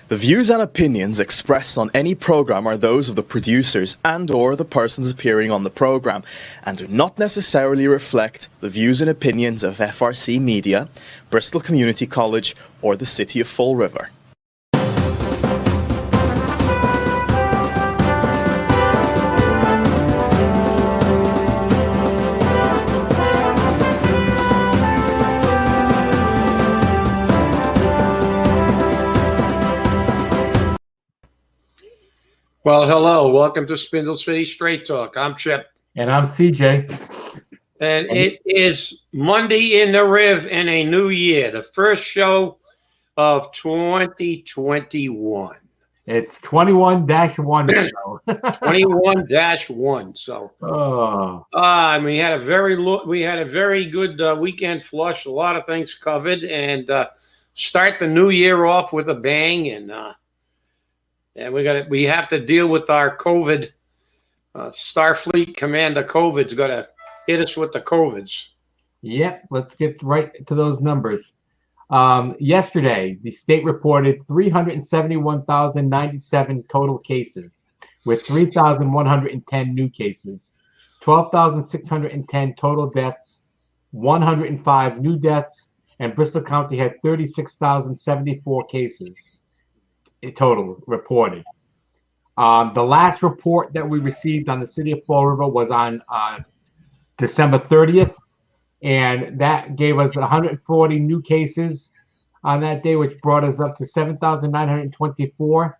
The views and opinions expressed on any program are those of the producers and/or the persons appearing on the program, and do not necessarily reflect the views and opinions of FRC Media, Bristol Community College, or the City of Fall River. Well, hello. Welcome to Spindle City Straight Talk. I'm Chip. And I'm CJ. And it is Monday in the Riv in a new year, the first show of 2021. It's 21-1 show. 21-1. So, we had a very good weekend flush. A lot of things covered, and start the new year off with a bang. And we have to deal with our COVID. Starfleet Commander COVID's got to hit us with the COVIDs. Yep, let's get right to those numbers. Yesterday, the state reported 371,097 total cases, with 3,110 new cases, 12,610 total deaths, 105 new deaths, and Bristol County had 36,074 cases total reported. The last report that we received on the City of Fall River was on December 30th, and that gave us 140 new cases on that day, which brought us up to 7,924.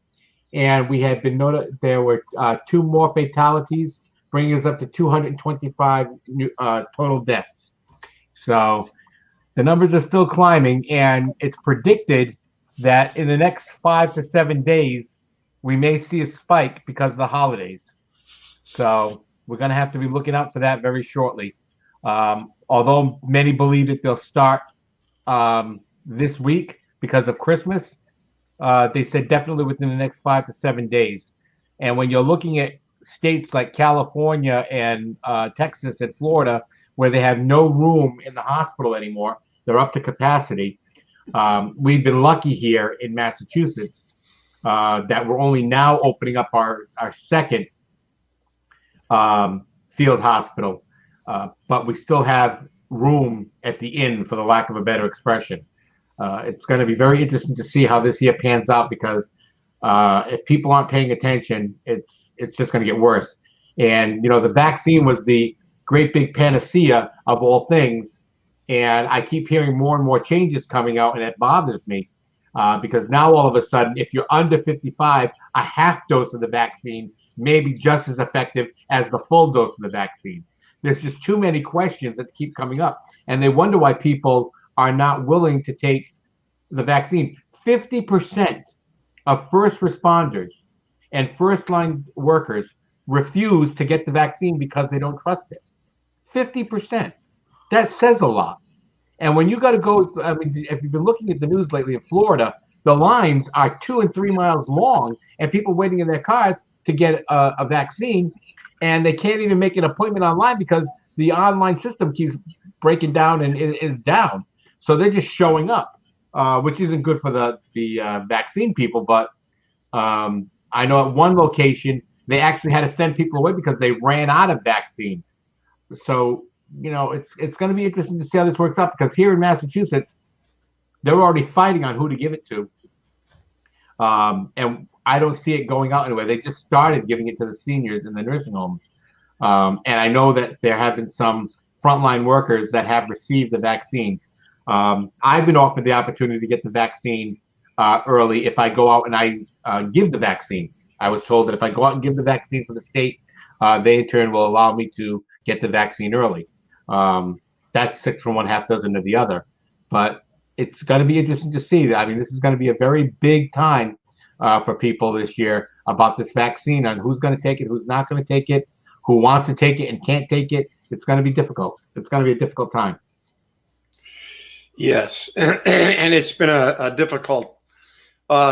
And we had been noted there were 2 more fatalities, bringing us up to 225 new, total deaths. So the numbers are still climbing, and it's predicted that in the next 5 to 7 days, we may see a spike because of the holidays. So we're going to have to be looking out for that very shortly. Although many believe that they'll start this week because of Christmas, they said definitely within the next 5 to 7 days. And when you're looking at states like California and Texas and Florida, where they have no room in the hospital anymore, they're up to capacity. We've been lucky here in Massachusetts that we're only now opening up our second field hospital, but we still have room at the inn, for the lack of a better expression. It's going to be very interesting to see how this year pans out, because if people aren't paying attention, it's just going to get worse. And, you know, the vaccine was the great big panacea of all things. And I keep hearing more and more changes coming out, and it bothers me because now all of a sudden, if you're under 55, a half dose of the vaccine may be just as effective as the full dose of the vaccine. There's just too many questions that keep coming up, and they wonder why people are not willing to take the vaccine. 50% of first responders and first-line workers refuse to get the vaccine because they don't trust it. 50%. That says a lot. And when you got to go, I mean, if you've been looking at the news lately in Florida, the lines are 2 and 3 miles long, and people waiting in their cars to get a vaccine, and they can't even make an appointment online because the online system keeps breaking down and is down. So they're just showing up, which isn't good for the vaccine people. But I know at one location, they actually had to send people away because they ran out of vaccine. So, you know, it's going to be interesting to see how this works out, because here in Massachusetts, they're already fighting on who to give it to. And I don't see it going out anywhere. They just started giving it to the seniors in the nursing homes. And I know that there have been some frontline workers that have received the vaccine. I've been offered the opportunity to get the vaccine early if I go out and I give the vaccine. I was told that if I go out and give the vaccine for the state, they in turn will allow me to get the vaccine early. That's 6 from 1, half dozen of the other. But it's going to be interesting to see. I mean, this is going to be a very big time for people this year about this vaccine, on who's going to take it, who's not going to take it, who wants to take it and can't take it. It's going to be difficult. It's going to be a difficult time. Yes, and it's been a difficult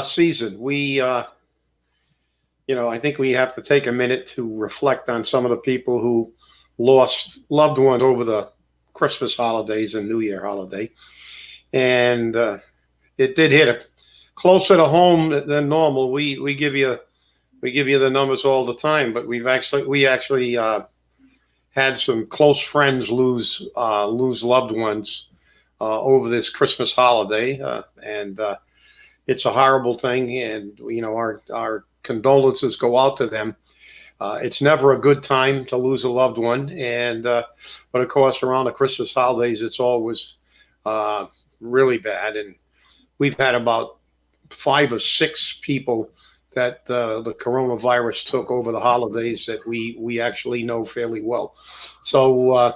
season. We, I think we have to take a minute to reflect on some of the people who lost loved ones over the Christmas holidays and New Year holiday. And it did hit closer to home than normal. We give you the numbers all the time, but we actually had some close friends lose loved ones over this Christmas holiday, and it's a horrible thing. And our condolences go out to them. It's never a good time to lose a loved one, and but of course around the Christmas holidays it's always really bad. And we've had about 5 or 6 people that the coronavirus took over the holidays that we actually know fairly well. So,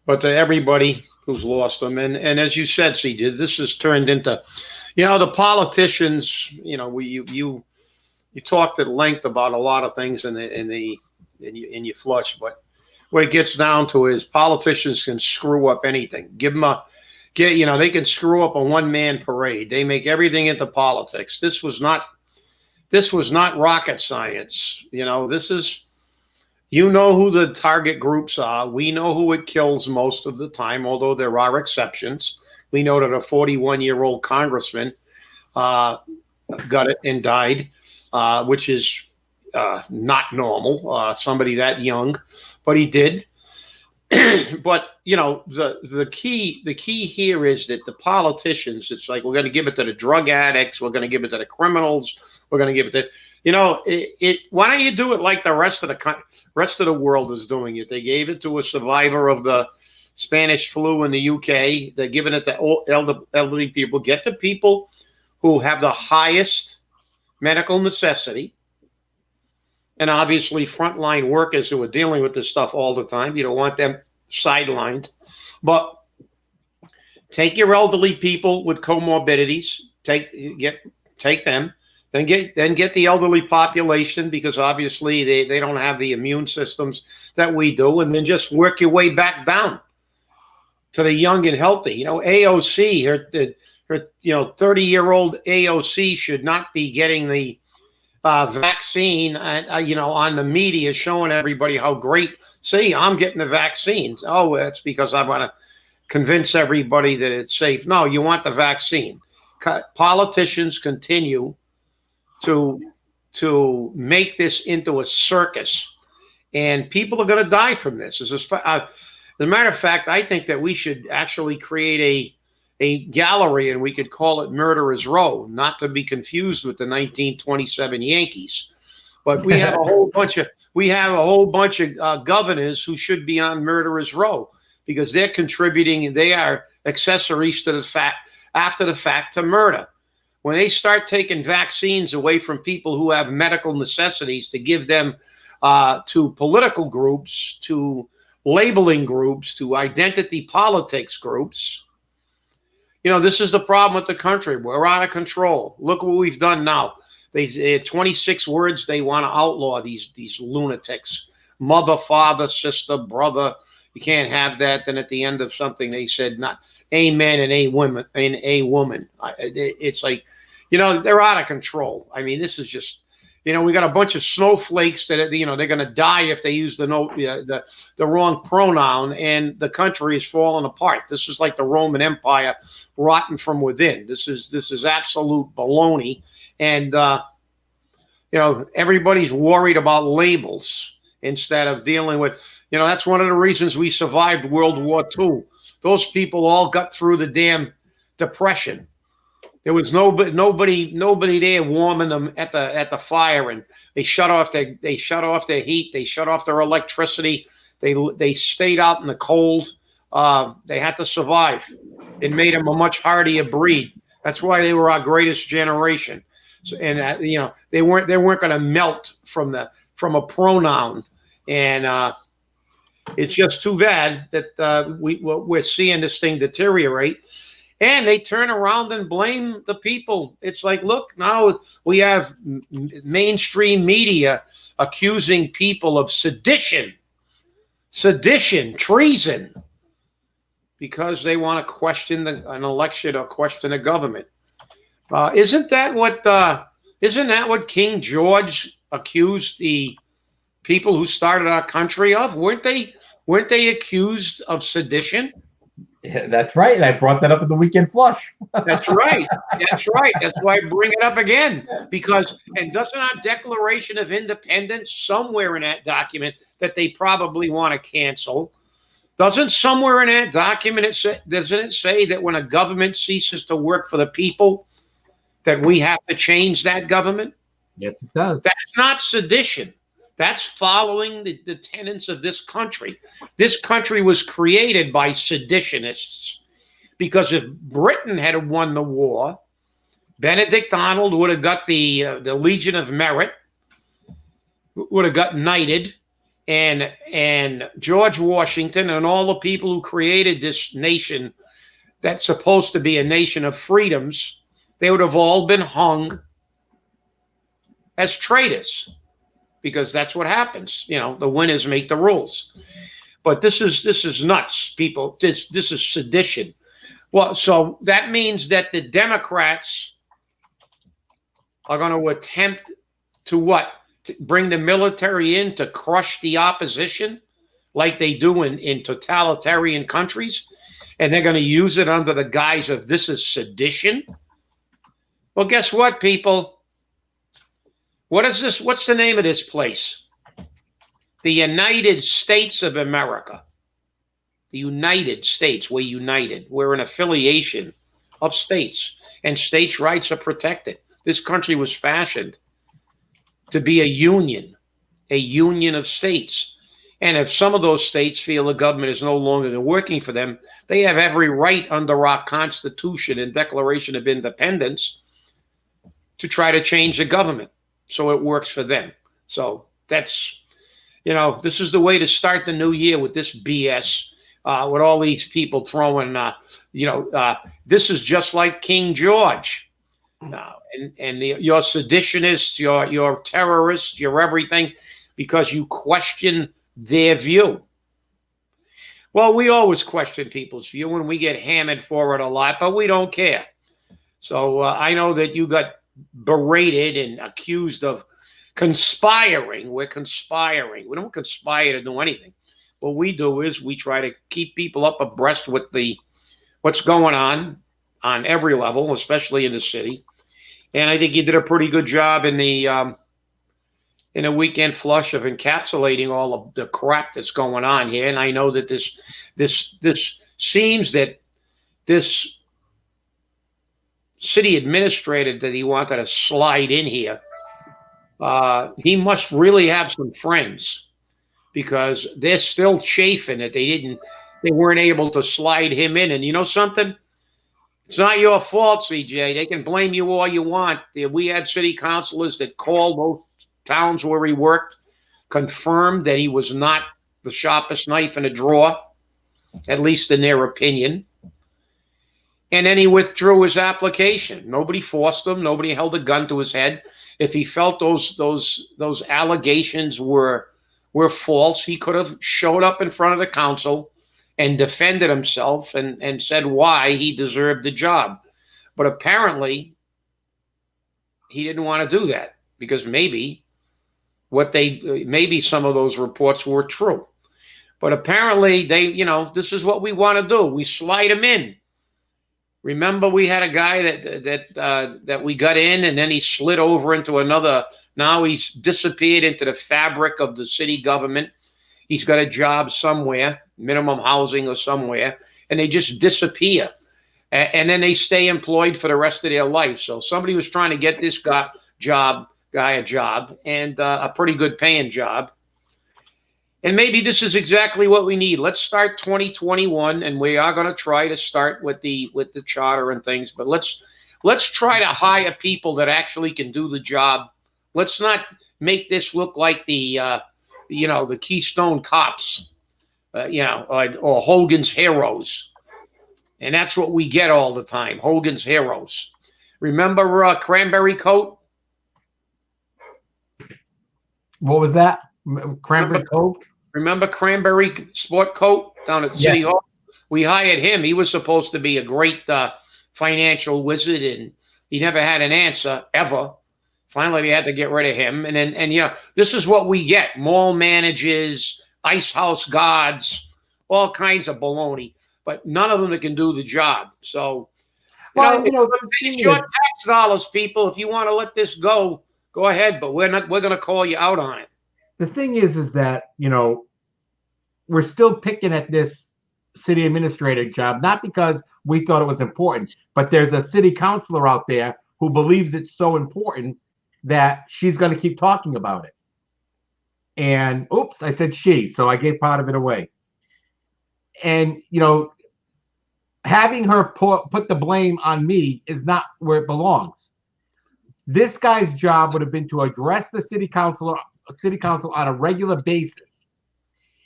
but to everybody who's lost them, and as you said, C, this has turned into, the politicians. You talked at length about a lot of things in your flush, but what it gets down to is politicians can screw up anything. They can screw up a one-man parade. They make everything into politics. This was not rocket science. This is, who the target groups are. We know who it kills most of the time, although there are exceptions. We know that a 41-year-old congressman got it and died, which is not normal. Somebody that young, but he did. But the key here is that the politicians, it's like, we're going to give it to the drug addicts, we're going to give it to the criminals, we're going to give it to why don't you do it like the rest of the world is doing it? They gave it to a survivor of the Spanish flu in the UK. They're giving it to elderly people. Get the people who have the highest medical necessity, and obviously frontline workers who are dealing with this stuff all the time. You don't want them sidelined, but take your elderly people with comorbidities, take them, then get the elderly population, because obviously they don't have the immune systems that we do, and then just work your way back down to the young and healthy. AOC, her 30-year-old AOC should not be getting the vaccine, on the media showing everybody how great. See, I'm getting the vaccines. Oh, that's because I want to convince everybody that it's safe. No, you want the vaccine. Politicians continue to make this into a circus, and people are going to die from this. As a matter of fact, I think that we should actually create a gallery, and we could call it Murderers Row, not to be confused with the 1927 Yankees. But we have a whole bunch of governors who should be on Murderers Row, because they're contributing, and they are accessories to the fact, after the fact, to murder. When they start taking vaccines away from people who have medical necessities to give them to political groups, to labeling groups, to identity politics groups. This is the problem with the country. We're out of control. Look what we've done now. They 26 words they want to outlaw, these lunatics. Mother, father, sister, brother. You can't have that. Then at the end of something they said not a man and a woman and a woman. It's like, they're out of control. I mean, this is just, we got a bunch of snowflakes that, they're going to die if they use the wrong pronoun, and the country is falling apart. This is like the Roman Empire rotten from within. This is absolute baloney. And, everybody's worried about labels instead of dealing with, that's one of the reasons we survived World War II. Those people all got through the damn Depression. There was nobody there warming them at the fire, and they shut off their heat, they shut off their electricity, they stayed out in the cold. They had to survive. It made them a much hardier breed. That's why they were our greatest generation. So, and they weren't going to melt from a pronoun, and it's just too bad that we're seeing this thing deteriorate. And they turn around and blame the people. It's like, look, now we have mainstream media accusing people of sedition, treason, because they want to question an election or question a government. Isn't that what King George accused the people who started our country of? Weren't they accused of sedition? Yeah, that's right. And I brought that up at the weekend flush. That's right. That's right. That's why I bring it up again. Because, and doesn't our Declaration of Independence, somewhere in that document that they probably want to cancel, doesn't somewhere in that document, doesn't it say that when a government ceases to work for the people, that we have to change that government? Yes, it does. That's not sedition. That's following the tenets of this country. This country was created by seditionists, because if Britain had won the war, Benedict Arnold would have got the Legion of Merit, would have got knighted, and George Washington and all the people who created this nation that's supposed to be a nation of freedoms, they would have all been hung as traitors, because that's what happens. You know, the winners make the rules. But this is nuts, people. This is sedition. Well, so that means that the Democrats are going to attempt to what? To bring the military in to crush the opposition like they do in totalitarian countries, and they're going to use it under the guise of this is sedition. Well, guess what, people? What is this? What's the name of this place? The United States of America. The United States. We're united. We're an affiliation of states, and states' rights are protected. This country was fashioned to be a union of states. And if some of those states feel the government is no longer working for them, they have every right under our Constitution and Declaration of Independence to try to change the government so it works for them. So that's, this is the way to start the new year, with this BS, with all these people throwing, this is just like King George. You're seditionists, you're terrorists, you're everything, because you question their view. Well, we always question people's view, and we get hammered for it a lot, but we don't care. So I know that you got berated and accused of conspiring. We're conspiring. We don't conspire to do anything. What we do is we try to keep people up abreast with what's going on every level, especially in the city. And I think you did a pretty good job in the weekend flush of encapsulating all of the crap that's going on here. And I know that this seems that this city administrator that he wanted to slide in here, he must really have some friends, because they're still chafing that they weren't able to slide him in. And you know something? It's not your fault, CJ. They can blame you all you want. We had city councilors that called those towns where he worked, confirmed that he was not the sharpest knife in a drawer, at least in their opinion. And then he withdrew his application. Nobody forced him. Nobody held a gun to his head. If he felt those allegations were false, he could have showed up in front of the council and defended himself and said why he deserved the job. But apparently, he didn't want to do that, because maybe some of those reports were true. But apparently, this is what we want to do. We slide him in. Remember, we had a guy that we got in, and then he slid over into another. Now he's disappeared into the fabric of the city government. He's got a job somewhere, minimum housing or somewhere, and they just disappear. And then they stay employed for the rest of their life. So somebody was trying to get this guy a job, and a pretty good paying job. And maybe this is exactly what we need. Let's start 2021, and we are going to try to start with the charter and things. But let's try to hire people that actually can do the job. Let's not make this look like the Keystone Cops, or Hogan's Heroes. And that's what we get all the time, Hogan's Heroes. Remember Cranberry Coat? What was that? Cranberry Coat? Remember Cranberry Sport Coat down at City Hall? We hired him. He was supposed to be a great financial wizard, and he never had an answer, ever. Finally, we had to get rid of him. And this is what we get. Mall managers, ice house guards, all kinds of baloney. but none of them that can do the job. So, it's your tax dollars, people. If you want to let this go ahead, but we're going to call you out on it. The thing is that, we're still picking at this city administrator job, not because we thought it was important, but there's a city councilor out there who believes it's so important that she's going to keep talking about it. And oops, I said she, so I gave part of it away. And, having her put the blame on me is not where it belongs. This guy's job would have been to address the city council on a regular basis.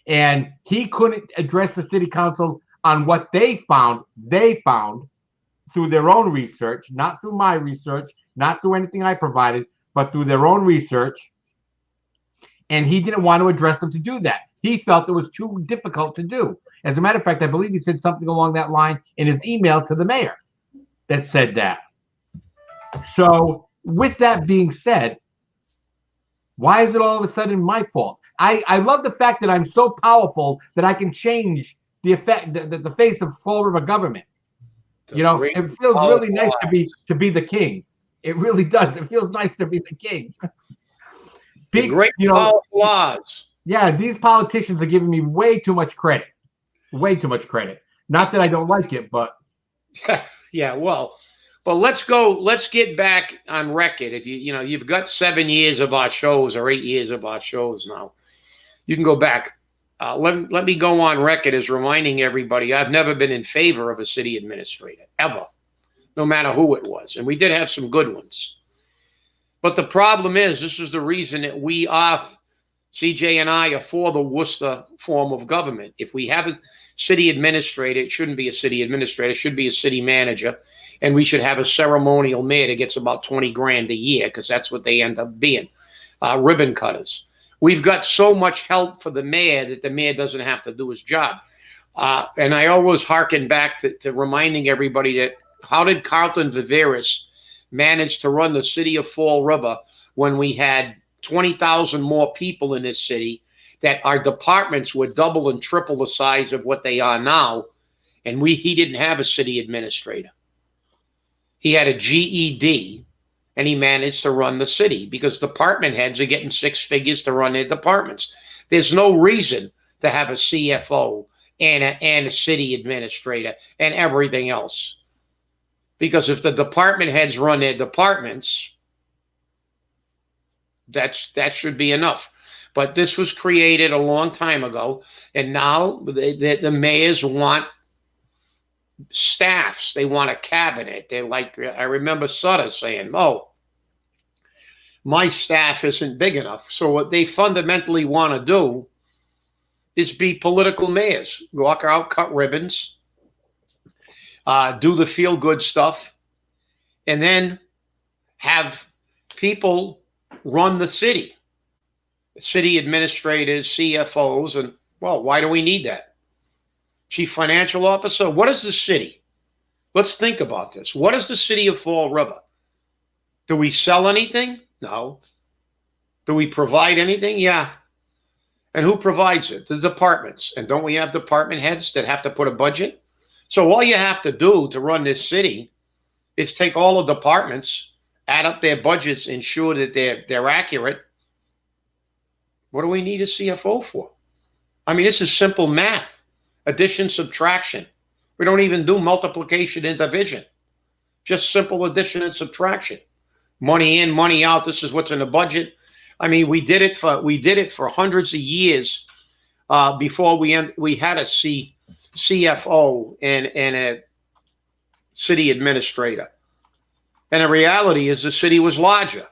And he couldn't address the city council on what they found through their own research, not through my research, not through anything I provided, but through their own research. And he didn't want to address them to do that. He felt it was too difficult to do. As a matter of fact, I believe he said something along that line in his email to the mayor that said that. So with that being said, why is it all of a sudden my fault? I love the fact that I'm so powerful that I can change the face of Fall River government. It feels really nice to be the king. It really does. It feels nice to be the king. Great powerful laws. Yeah, these politicians are giving me way too much credit. Way too much credit. Not that I don't like it, but yeah, well, but let's get back on record. If you've got 7 years of our shows or 8 years of our shows now, you can go back. Let me go on record as reminding everybody I've never been in favor of a city administrator, ever, no matter who it was. And we did have some good ones. But the problem is, this is the reason that we are, CJ and I are for the Worcester form of government. If we have a city administrator, it shouldn't be a city administrator, it should be a city manager. And we should have a ceremonial mayor that gets about $20,000 a year, because that's what they end up being, ribbon cutters. We've got so much help for the mayor that the mayor doesn't have to do his job. And I always hearken back to reminding everybody that how did Carlton Viveris manage to run the city of Fall River when we had 20,000 more people in this city, that our departments were double and triple the size of what they are now, and he didn't have a city administrator. He had a GED, and he managed to run the city because department heads are getting 6 figures to run their departments. There's no reason to have a CFO and a city administrator and everything else. Because if the department heads run their departments, that should be enough. But this was created a long time ago, and now the mayors want staffs. They want a cabinet. They're like, I remember Sutter saying, "Oh, my staff isn't big enough." So what they fundamentally want to do is be political mayors. Walk out, cut ribbons, do the feel-good stuff, and then have people run the city. City administrators, CFOs, and, well, why do we need that? Chief financial officer? What is the city? Let's think about this. What is the city of Fall River? Do we sell anything? No. Do we provide anything? Yeah. And who provides it? The departments. And don't we have department heads that have to put a budget? So all you have to do to run this city is take all the departments, add up their budgets, ensure that they're accurate. What do we need a CFO for? I mean, this is simple math. Addition, subtraction. We don't even do multiplication and division. Just simple addition and subtraction. Money in, money out. This is what's in the budget. I mean, we did it for hundreds of years before we had a CFO and a city administrator. And the reality is the city was larger.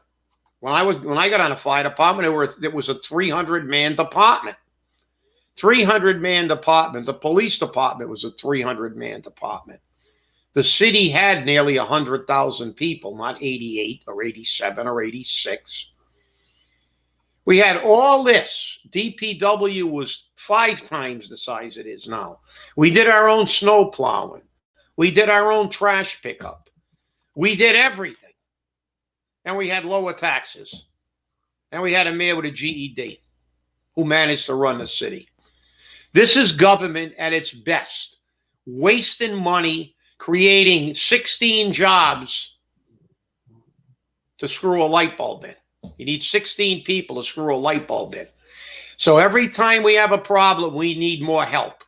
When I got on the fire department, it was a 300-man department. 300-man department. The police department was a 300-man department. The city had nearly 100,000 people, not 88 or 87 or 86. We had all this. DPW was 5 times the size it is now. We did our own snow plowing. We did our own trash pickup. We did everything. And we had lower taxes. And we had a mayor with a GED who managed to run the city. This is government at its best. wasting money, creating 16 jobs to screw a light bulb in. You need 16 people to screw a light bulb in. So every time we have a problem, we need more help.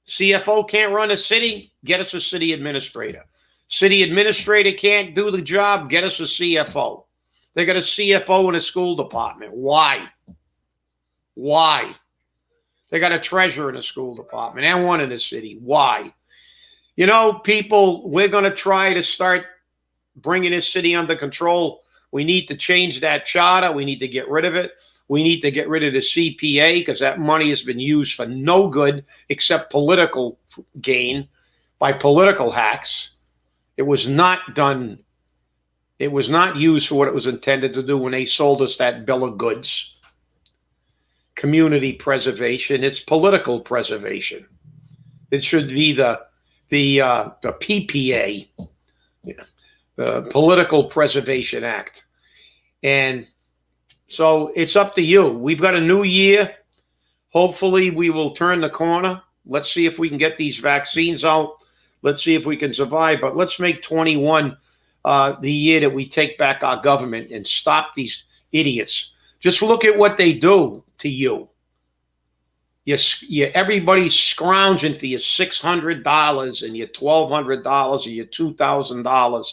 CFO can't run a city, get us a city administrator. City administrator can't do the job, get us a CFO. They got a CFO in a school department. Why? Why? They got a treasurer in a school department and one in the city. Why? You know, people, we're going to try to start bringing this city under control. We need to change that charter. We need to get rid of it. We need to get rid of the CPA because that money has been used for no good except political gain by political hacks. It was not done. It was not used for what it was intended to do when they sold us that bill of goods. Community preservation. It's political preservation. It should be the PPA, the Political Preservation Act. And so it's up to you. We've got a new year. Hopefully we will turn the corner. Let's see if we can get these vaccines out. Let's see if we can survive. But let's make 21 the year that we take back our government and stop these idiots. Just look at what they do to you. Everybody's scrounging for your $600 and your $1,200 or your $2,000,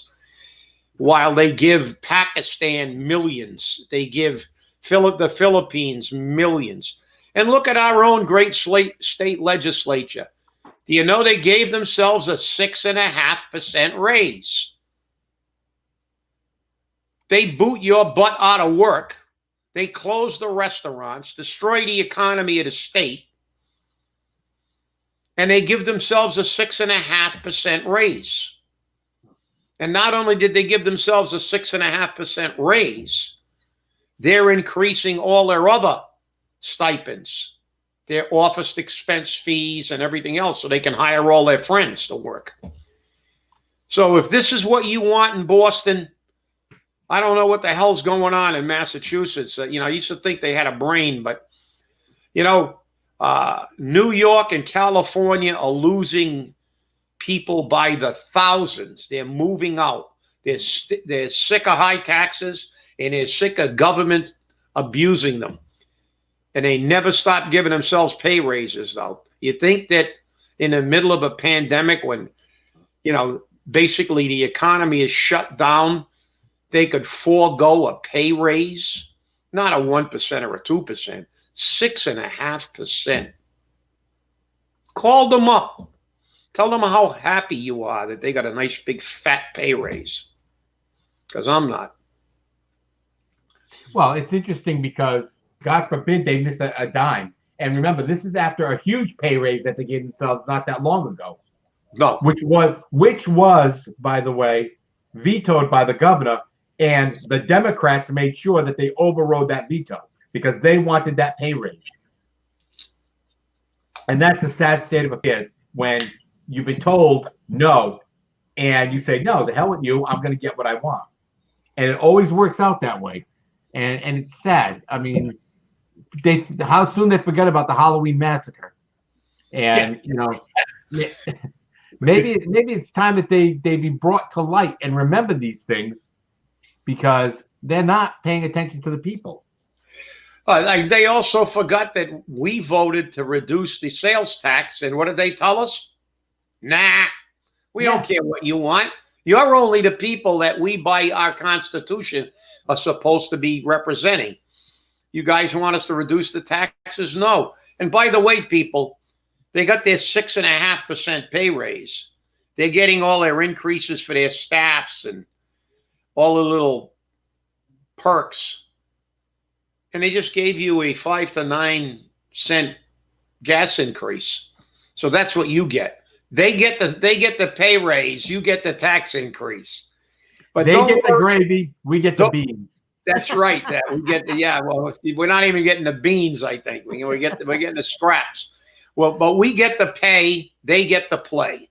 while they give Pakistan millions. They give the Philippines millions. And look at our own great state legislature. Do you know they gave themselves a 6.5% raise? They boot your butt out of work. They close the restaurants, destroy the economy of the state, and they give themselves a 6.5% raise. And not only did they give themselves a 6.5% raise, they're increasing all their other stipends, their office expense fees and everything else, so they can hire all their friends to work. So if this is what you want in Boston, I don't know what the hell's going on in Massachusetts. I used to think they had a brain, but, New York and California are losing people by the thousands. They're moving out. They're sick of high taxes, and they're sick of government abusing them. And they never stop giving themselves pay raises, though. You think that in the middle of a pandemic when, basically the economy is shut down, they could forego a pay raise? Not a 1% or a 2%, 6.5%. Call them up. Tell them how happy you are that they got a nice big fat pay raise. Because I'm not. Well, it's interesting because God forbid they miss a dime. And remember, this is after a huge pay raise that they gave themselves not that long ago. No. Which was, by the way, vetoed by the governor. And the Democrats made sure that they overrode that veto because they wanted that pay raise. And that's a sad state of affairs when you've been told no, and you say, no, the hell with you, I'm going to get what I want. And it always works out that way. And it's sad. I mean, how soon they forget about the Halloween massacre. And, maybe it's time that they be brought to light and remember these things because they're not paying attention to the people. They also forgot that we voted to reduce the sales tax. And what did they tell us? Nah, we don't care what you want. You're only the people that we, by our Constitution, are supposed to be representing. You guys want us to reduce the taxes? No. And by the way, people, they got their 6.5% pay raise. They're getting all their increases for their staffs and all the little perks. And they just gave you a 5 to 9 cent gas increase. So that's what you get. They get the pay raise, you get the tax increase. But they get the gravy, we get the beans. That's right. That we get we're not even getting the beans, I think. We're getting the scraps. Well, but we get the pay, they get the play.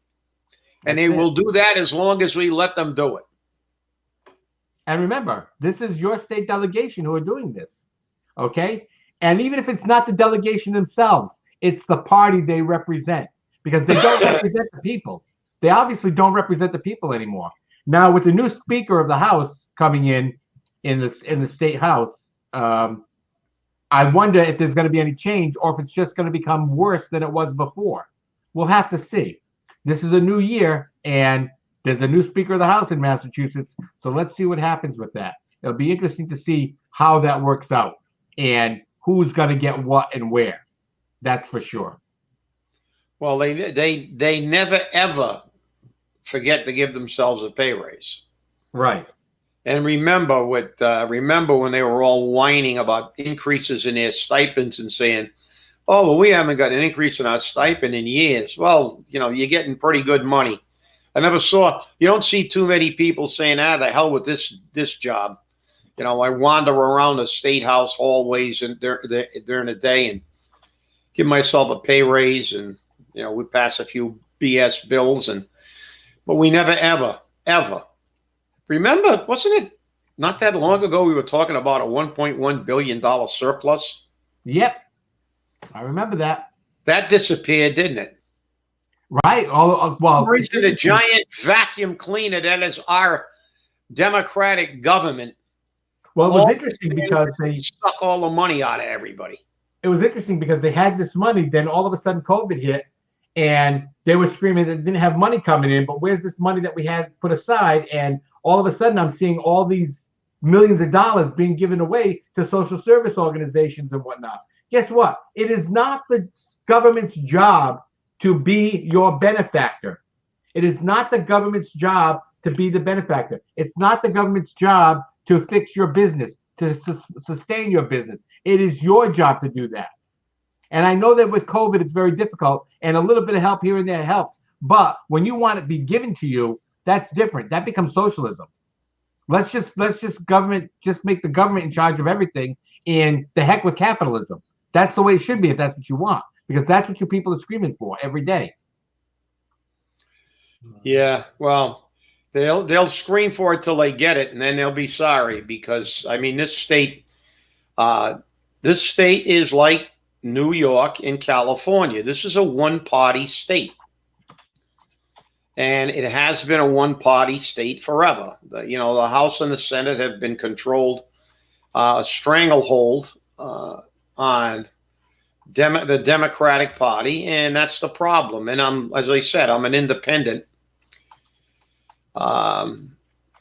And they will do that as long as we let them do it. And remember, this is your state delegation who are doing this. Okay? And even if it's not the delegation themselves, it's the party they represent. because they don't represent the people. They obviously don't represent the people anymore. Now, with the new Speaker of the House coming in the State House, I wonder if there's going to be any change or if it's just going to become worse than it was before. We'll have to see. This is a new year, and there's a new Speaker of the House in Massachusetts, so let's see what happens with that. It'll be interesting to see how that works out and who's going to get what and where. That's for sure. Well, they never ever forget to give themselves a pay raise. Right. And remember when they were all whining about increases in their stipends and saying, "Oh, well, we haven't got an increase in our stipend in years." Well, you're getting pretty good money. You don't see too many people saying, the hell with this job. I wander around the State House hallways and during the day and give myself a pay raise, and we pass a few BS bills, but we never ever. Remember, wasn't it not that long ago we were talking about a $1.1 billion surplus? Yep. I remember that. That disappeared, didn't it? Right. Well, reaching a giant vacuum cleaner that is our democratic government. Well, it was interesting because they suck all the money out of everybody. It was interesting because they had this money, then all of a sudden COVID hit, and they were screaming that they didn't have money coming in, but where's this money that we had put aside? And all of a sudden I'm seeing all these millions of dollars being given away to social service organizations and whatnot. Guess what? It is not the government's job to be your benefactor. It is not the government's job to be the benefactor. It's not the government's job to fix your business, to sustain your business. It is your job to do that. And I know that with COVID, it's very difficult, and a little bit of help here and there helps. But when you want it to be given to you, that's different. That becomes socialism. Let's just make the government in charge of everything, and the heck with capitalism. That's the way it should be if that's what you want, because that's what you people are screaming for every day. Yeah, well, they'll scream for it till they get it, and then they'll be sorry, because this state is like New York and California. This is a one-party state. And it has been a one-party state forever. The House and the Senate have been controlled, a stranglehold on the Democratic Party, and that's the problem. And as I said, I'm an independent.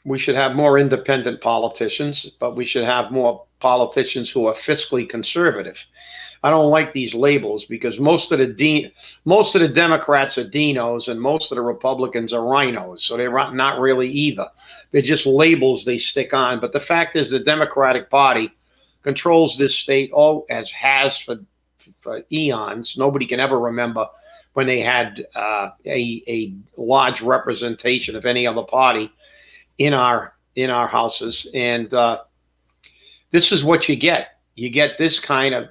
We should have more independent politicians, but we should have more politicians who are fiscally conservative. I don't like these labels because most of the Democrats are dinos and most of the Republicans are rhinos. So they're not really either. They're just labels they stick on. But the fact is the Democratic Party controls this state, has for eons. Nobody can ever remember when they had a large representation of any other party in our houses. And this is what you get. You get this kind of,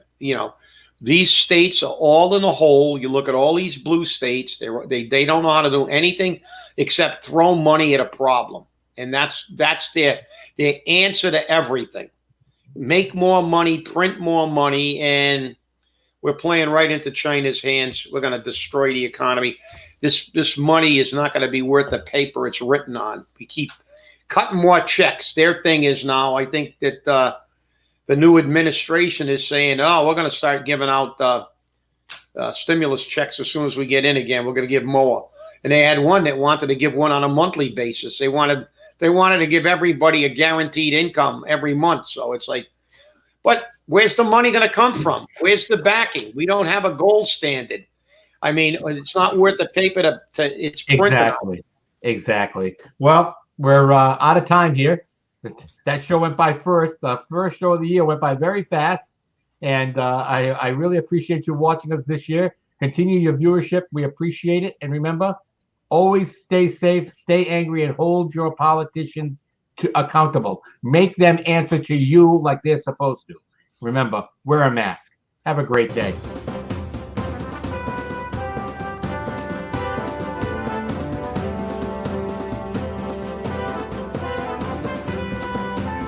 these states are all in a hole. You look at all these blue states, they don't know how to do anything except throw money at a problem. And that's their answer to everything. Make more money, print more money, and we're playing right into China's hands. We're going to destroy the economy. This money is not going to be worth the paper it's written on. We keep cutting more checks. Their thing is now, I think that the new administration is saying, "Oh, we're going to start giving out stimulus checks as soon as we get in again. We're going to give more." And they had one that wanted to give one on a monthly basis. They wanted to give everybody a guaranteed income every month. So it's like, but where's the money going to come from? Where's the backing? We don't have a gold standard. It's not worth the paper it's printed. Exactly. Well, we're out of time here. That show went by first. The first show of the year went by very fast. And I really appreciate you watching us this year. Continue your viewership. We appreciate it. And remember, always stay safe, stay angry, and hold your politicians accountable. Make them answer to you like they're supposed to. Remember, wear a mask. Have a great day.